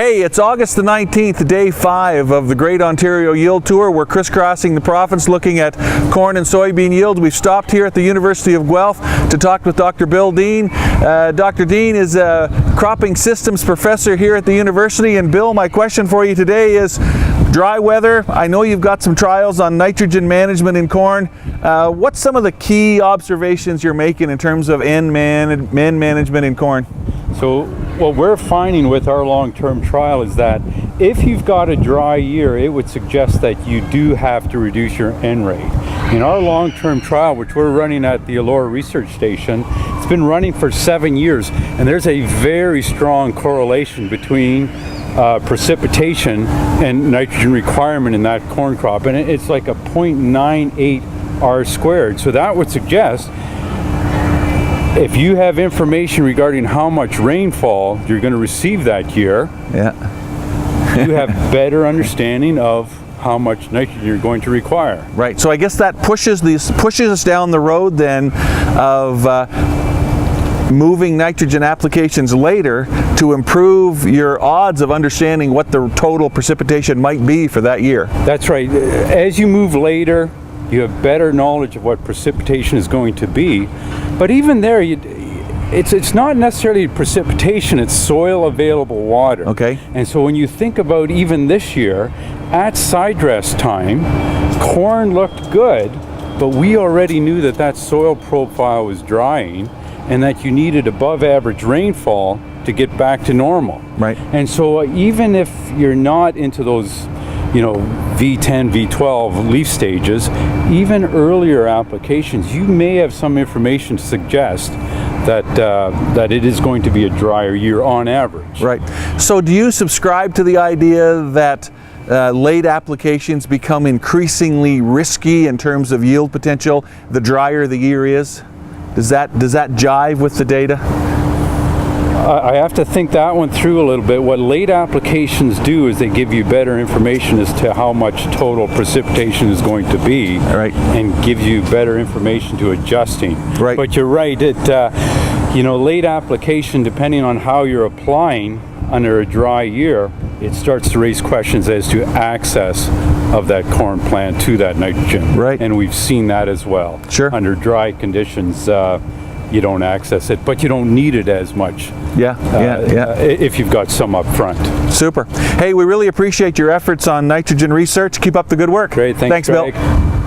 Hey, it's August the 19th, day 5 of the Great Ontario Yield Tour. We're crisscrossing the province looking at corn and soybean yield. We've stopped here at the University of Guelph to talk with Dr. Bill Deen. Dr. Deen is a cropping systems professor here at the university. And Bill, my question for you today is dry weather. I know you've got some trials on nitrogen management in corn. What's some of the key observations you're making in terms of N management in corn? So what we're finding with our long-term trial is that if you've got a dry year, it would suggest that you do have to reduce your N rate. In our long-term trial, which we're running at the Elora Research Station, it's been running for 7 years, and there's a very strong correlation between precipitation and nitrogen requirement in that corn crop, and it's like a 0.98 R squared. So that would suggest if you have information regarding how much rainfall you're going to receive that year, you have better understanding of how much nitrogen you're going to require. Right. So I guess that pushes us down the road then of moving nitrogen applications later to improve your odds of understanding what the total precipitation might be for that year. That's right. As you move later, you have better knowledge of what precipitation is going to be. But even there, it's not necessarily precipitation, it's soil available water. Okay. And so when you think about even this year, at side dress time, corn looked good, but we already knew that that soil profile was drying and that you needed above average rainfall to get back to normal. Right. And so even if you're not into those V10, V12 leaf stages, even earlier applications, you may have some information to suggest that it is going to be a drier year on average. Right. So do you subscribe to the idea that late applications become increasingly risky in terms of yield potential the drier the year is? Does that jive with the data? I have to think that one through a little bit. What late applications do is they give you better information as to how much total precipitation is going to be, right, and give you better information to adjusting. Right. But you're right. Late application, depending on how you're applying under a dry year, it starts to raise questions as to access of that corn plant to that nitrogen. Right. And we've seen that as well. Sure. Under dry conditions, you don't access it, but you don't need it as much. If you've got some up front. Super. Hey, we really appreciate your efforts on nitrogen research. Keep up the good work. Great. Thanks, Bill. Greg.